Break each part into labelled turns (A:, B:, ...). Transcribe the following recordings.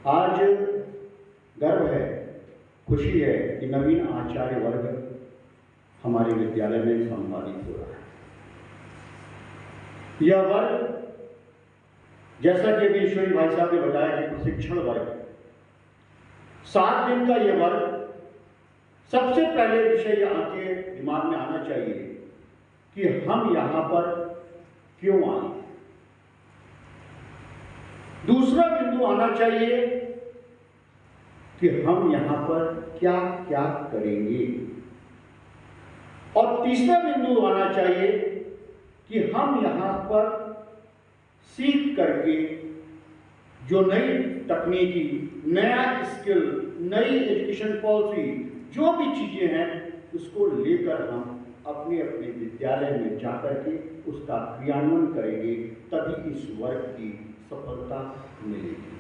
A: आज गर्व है, खुशी है कि नवीन आचार्य वर्ग हमारे विद्यालय में संपादित हो रहा है। यह वर्ग, जैसा कि अभी ईश्वरी भाई साहब ने बताया कि प्रशिक्षण वर्ग, 7 दिन का यह वर्ग, सबसे पहले विषय आपके दिमाग में आना चाहिए कि हम यहां पर क्यों आए। दूसरा बिंदु आना चाहिए कि हम यहां पर क्या क्या करेंगे, और तीसरा बिंदु आना चाहिए कि हम यहां पर सीख करके जो नई तकनीकी, नया स्किल, नई एजुकेशन पॉलिसी, जो भी चीजें हैं, उसको लेकर हम अपने अपने विद्यालय में जाकर के उसका क्रियान्वयन करेंगे, तभी इस वर्ग की सफलता मिलेगी।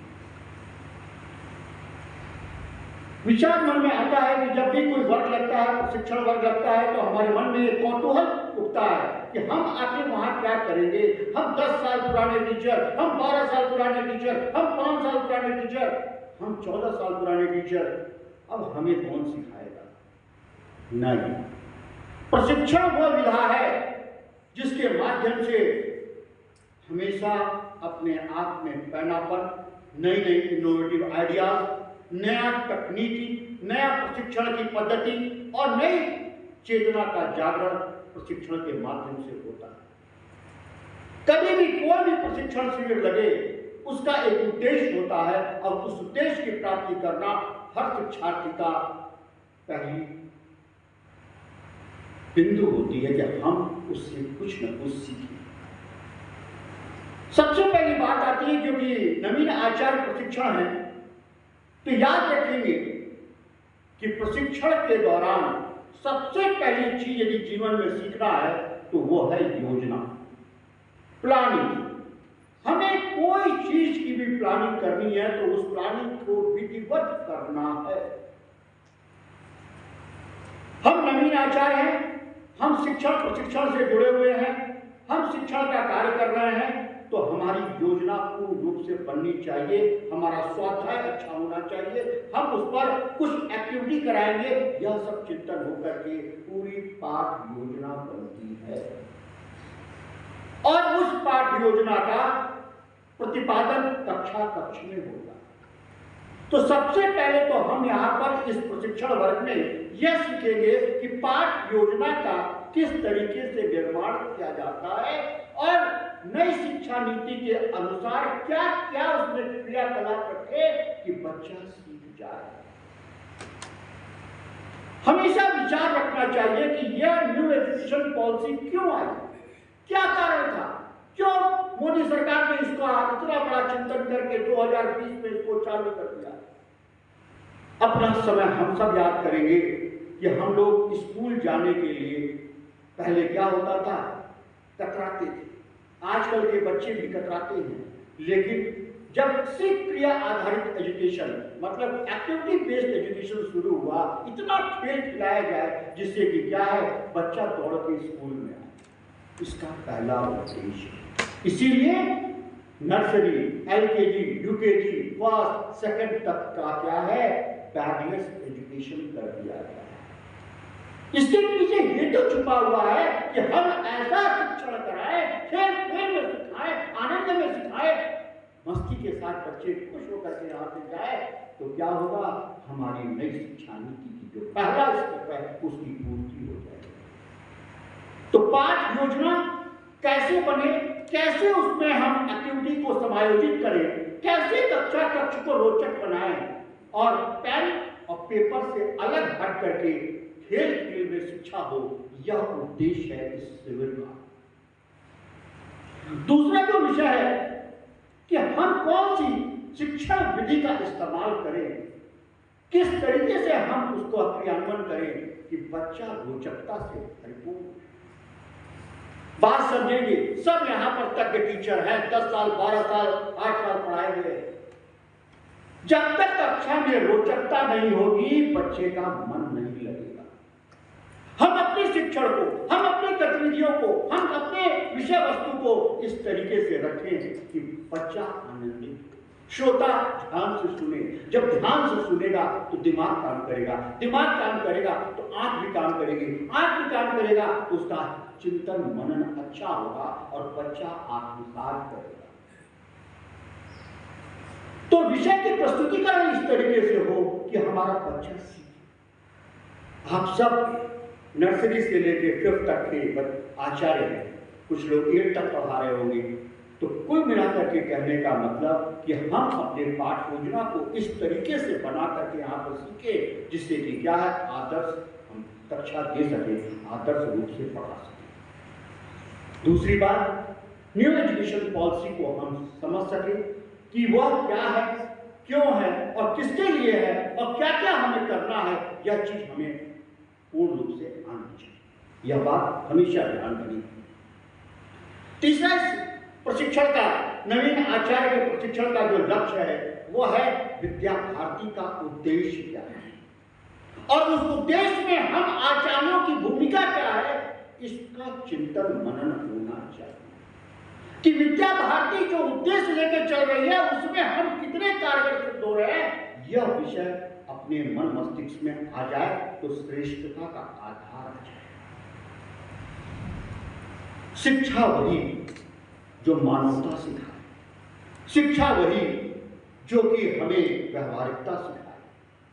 A: विचार मन में आता है कि जब भी कोई वर्ग लगता है, प्रशिक्षण वर्ग लगता है, तो हमारे मन में एक कौतूहल उठता है कि हम आखिर वहां क्या करेंगे। हम 10 साल पुराने टीचर, हम 12 साल पुराने टीचर, हम 5 साल पुराने टीचर, हम 14 साल पुराने टीचर, अब हमें कौन सिखाएगा? नहीं, प्रशिक्षण वह विधा है जिसके माध्यम से हमेशा अपने आप में पैनापन, नई नई इनोवेटिव आइडियाज, नया तकनीकी, नया प्रशिक्षण की पद्धति और नई चेतना का जागरण प्रशिक्षण के माध्यम से होता है। कभी भी कोई भी प्रशिक्षण शिविर लगे, उसका एक उद्देश्य होता है, और उस उद्देश्य की प्राप्ति करना हर शिक्षार्थी का पहली बिंदु होती है कि हम उससे कुछ न कुछ सीखें। सबसे पहली बात आती है, क्योंकि नवीन आचार्य प्रशिक्षण है, तो याद रखेंगे कि प्रशिक्षण के दौरान सबसे पहली चीज यदि जीवन में सीखना है तो वो है योजना, प्लानिंग। हमें कोई चीज की भी प्लानिंग करनी है तो उस प्लानिंग को विधिवत करना है। हम नवीन आचार्य हैं, हम शिक्षण प्रशिक्षण से जुड़े हुए हैं, हम शिक्षण का कार्य कर रहे हैं, तो हमारी योजना पूर्ण रूप से बननी चाहिए, हमारा स्वाध्याय अच्छा होना चाहिए, हम उस पर कुछ एक्टिविटी कराएंगे, यह सब चिंतन होकर के पूरी पाठ योजना बनती है, और उस पाठ योजना का प्रतिपादन कक्षा कक्ष में होगा। तो सबसे पहले तो हम यहाँ पर इस प्रशिक्षण वर्ग में यह सीखेंगे कि पाठ योजना का किस तरीके से निर्माण किया जाता है, और नई शिक्षा नीति के अनुसार क्या क्या उसमें क्रियाकलाप रखे कि बच्चा सीख जाए। हमेशा विचार रखना चाहिए कि यह न्यू एजुकेशन पॉलिसी क्यों आई, क्या कारण था, क्यों मोदी सरकार ने इसका इतना बड़ा चिंतन करके 2020 में इसको चालू कर दिया। अपना समय हम सब याद करेंगे कि हम लोग स्कूल जाने के लिए पहले क्या होता था, कतराते थे। आजकल के बच्चे भी कतराते हैं, लेकिन जब से क्रिया आधारित एजुकेशन, मतलब एक्टिविटी बेस्ड एजुकेशन शुरू हुआ, इतना खेल खिलाया जाए जिससे कि क्या है, बच्चा दौड़ के स्कूल में आए, इसका पहला उद्देश्य। इसीलिए nursery, LKG, UKG, first, second तक का क्या है, बैगलेस एजुकेशन कर दिया गया है। इसके पीछे हेतु छुपा हुआ है कि हम ऐसा शिक्षण कराएं, खेल खेल में सिखाएं, आनंद में सिखाएं, मस्ती के साथ बच्चे खुश होकर के यहाँ से जाए, तो क्या होगा, हमारी नई शिक्षा नीति की जो पहला स्टेप है उसकी पूर्ति हो जाएगी। तो पाठ योजना कैसे बने, कैसे उसमें हम एक्टिविटी को समायोजित करें, कैसे कक्षा कक्ष को रोचक बनाएं, और पेन और पेपर से अलग हट करके खेल खेल में शिक्षा हो, यह उद्देश्य है इस शिविर का। दूसरा जो विषय है कि हम कौन सी शिक्षण विधि का इस्तेमाल करें, किस तरीके से हम उसको क्रियान्वयन करें कि बच्चा रोचकता से भरपूर। बात समझेंगे, सब यहां पर तक टीचर हैं, 10 साल 12 साल 8 साल पढ़ाए हुए। जब तक कक्षा में रोचकता नहीं होगी, बच्चे का मन नहीं लगेगा। हम अपने शिक्षण को, हम अपनी गतिविधियों को, हम अपने विषय वस्तु को इस तरीके से रखें कि बच्चा आनंदित हो। श्रोता ध्यान से सुने, जब ध्यान से सुनेगा तो दिमाग काम करेगा, दिमाग काम करेगा तो आंख भी काम करेगी, आंख भी काम करेगा तो उसका चिंतन मनन अच्छा होगा और बच्चा आत्मसात करेगा। तो विषय की प्रस्तुतिकरण इस तरीके से हो कि हमारा बच्चा सीखे। आप सब नर्सरी से लेकर 5th तक के आचार्य हैं, कुछ लोग 8 तक पढ़ा रहे होंगे। तो कुल मिलाकर के कहने का मतलब कि हम अपने पाठ योजना को इस तरीके से बना करके यहाँ पर सीखे जिससे कि क्या है, आदर्श हम कक्षा दे सके, आदर्श रूप से पढ़ा सके। दूसरी बात, न्यू एजुकेशन पॉलिसी को हम समझ सके कि वह क्या है, क्यों है और किसके लिए है और क्या क्या हमें करना है, यह चीज हमें पूर्ण रूप से आनी चाहिए। यह बात हमेशा ध्यान रखनी। तीसरा, प्रशिक्षण का, नवीन आचार्य के प्रशिक्षण का जो लक्ष्य है वो है विद्या भारती का उद्देश्य क्या है और उस उद्देश्य में हम आचार्यों की भूमिका क्या है, इसका चिंतन मनन होना चाहिए कि विद्या भारती जो उद्देश्य लेकर चल रही है उसमें हम कितने कारगर सिद्ध हो रहे हैं। यह विषय अपने मन मस्तिष्क में आ जाए तो श्रेष्ठता का आधार आ जाए। शिक्षा वही जो मानवता सिखाए, शिक्षा वही जो कि हमें व्यवहारिकता सिखाए।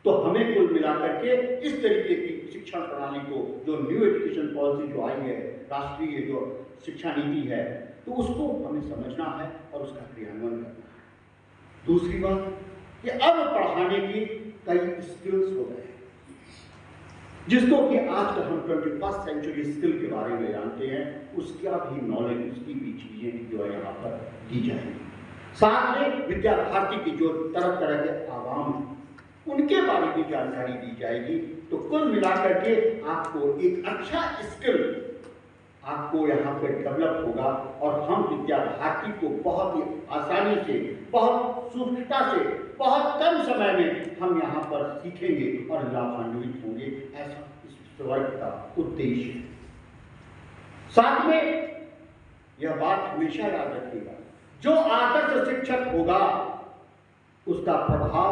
A: तो हमें कुल मिलाकर के इस तरीके की शिक्षण प्रणाली को, जो न्यू एजुकेशन पॉलिसी जो आई है, राष्ट्रीय जो शिक्षा नीति है, तो उसको हमें समझना है और उसका क्रियान्वयन करना है। दूसरी बात कि अब पढ़ाने की कई स्किल्स हो गए जिसको कि आज हम 21st सेंचुरी स्किल के बारे में जानते हैं, उसका भी नॉलेज, उसकी भी चीजें जो है यहाँ पर दी जाएंगी। साथ में विद्या भारती की जो तरह तरह के आवाम उनके बारे में जानकारी दी जाएगी। तो कुल मिलाकर के आपको एक अच्छा स्किल आपको यहाँ पर डेवलप होगा और हम विद्या भारती को बहुत ही आसानी से, बहुत सूक्ष्मता से, बहुत कम समय में हम यहाँ पर सीखेंगे और लाभान्वित होंगे। ऐसा इस वर्ग का उद्देश्य है। साथ में यह बात हमेशा याद रखिएगा, जो आदर्श शिक्षक होगा उसका प्रभाव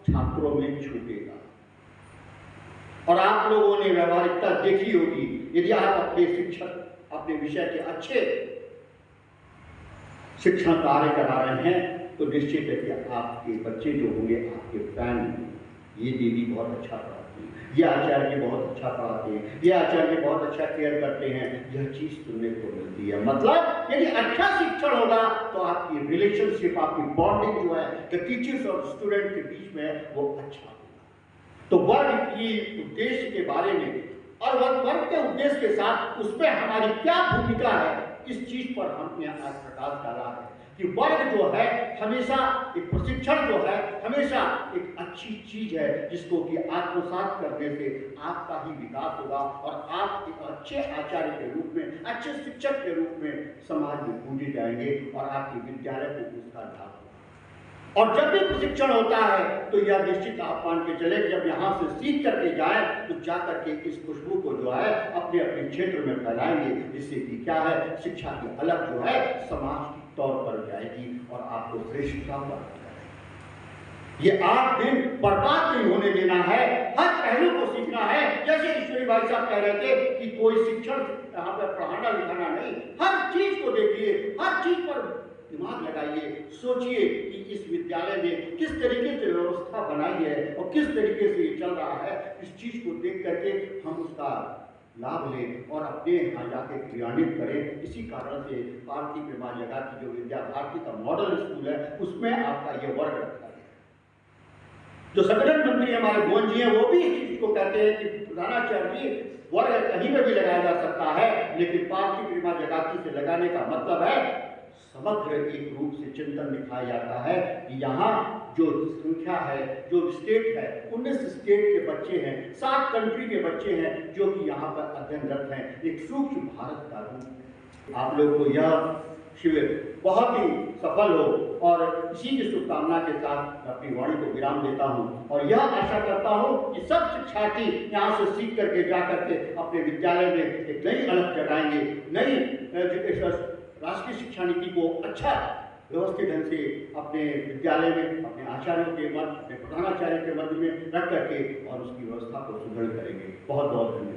A: छात्रों में छूटेगा। और आप लोगों ने व्यवहारिकता देखी होगी, यदि आप अपने शिक्षक, अपने विषय के अच्छे शिक्षण कार्य करा रहे हैं तो निश्चित है कि आपके बच्चे जो होंगे आपके फैन होंगे। ये दीदी बहुत अच्छा पढ़ाती है, ये आचार्य बहुत अच्छा पढ़ाते हैं, ये आचार्य बहुत अच्छा केयर करते हैं, यह चीज सुनने को मिलती है। मतलब यदि अच्छा शिक्षण होगा तो आपकी रिलेशनशिप, आपकी बॉन्डिंग जो है द टीचर्स और स्टूडेंट के बीच में वो अच्छा होगा। तो वर्ग की उद्देश्य के बारे में और वर्ग के उद्देश्य के साथ उसमें हमारी क्या भूमिका है, इस चीज पर हमने आज प्रकाश डाला है कि वर्ग जो है हमेशा एक प्रशिक्षण जो है हमेशा एक अच्छी चीज है जिसको कि आत्मसात करने से आपका ही विकास होगा और आप एक अच्छे आचार्य के रूप में, अच्छे शिक्षक के रूप में समाज में पूजे जाएंगे और आपके विद्यालय को उसका लाभ होगा। और जब भी प्रशिक्षण होता है तो यह निश्चित आप मान के चले कि जब यहाँ से सीख करके जाए तो जा करके इस खुशबू को जो है अपने अपने क्षेत्र में फैलाएंगे, जिससे कि क्या है, शिक्षा की अलग जो है समाज की तौर पर जाएगी और आपको श्रेष्ठता प्राप्त करेगी। ये 8 दिन बर्बाद नहीं होने देना है, हर पहलू को सीखना है। जैसे ईश्वरी भाई साहब कह रहे थे कि कोई शिक्षण यहाँ पर पढ़ाना लिखाना नहीं, हर चीज को देखिए, हर चीज पर दिमाग लगाइए, सोचिए कि इस विद्यालय में किस तरीके से व्यवस्था बनाई है और किस तरीके से ये चल रहा है। इस चीज को देख करके हम उसका लाभ लें और अपने यहाँ जाके क्रियान्वित करें। इसी कारण से भारती प्रेमा जगत की जो विद्या भारती का मॉडल स्कूल है उसमें आपका ये वर्ग रखा गया। जो संगठन मंत्री हमारे भुवन जी हैं वो भी इस चीज को कहते हैं कि प्रधानाचार्य जी वर्ग कहीं में भी लगाया जा सकता है, लेकिन भारती प्रेमा जगत से लगाने का मतलब है समग्र एक रूप से चिंतन दिखाया जाता है कि यहाँ जो संख्या है, जो स्टेट है, 19 स्टेट के बच्चे हैं, 7 कंट्री के बच्चे हैं जो कि यहाँ पर अध्ययनरत हैं, एक सूक्ष्म भारत का रूप। आप लोग को यह शिविर बहुत ही सफल हो और इसी की शुभकामना के साथ मैं अपनी वाणी को विराम देता हूँ और यह आशा करता हूँ कि सब शिक्षार्थी यहाँ से सीख करके जा करके अपने विद्यालय में एक नई अलग जगाएंगे, नई एजुकेशन राष्ट्रीय शिक्षा नीति को अच्छा व्यवस्थित ढंग से अपने विद्यालय में अपने आचार्यों के मध्य, अपने प्रधानाचार्य के मध्य में रख करके और उसकी व्यवस्था को सुदृढ़ करेंगे। बहुत बहुत धन्यवाद।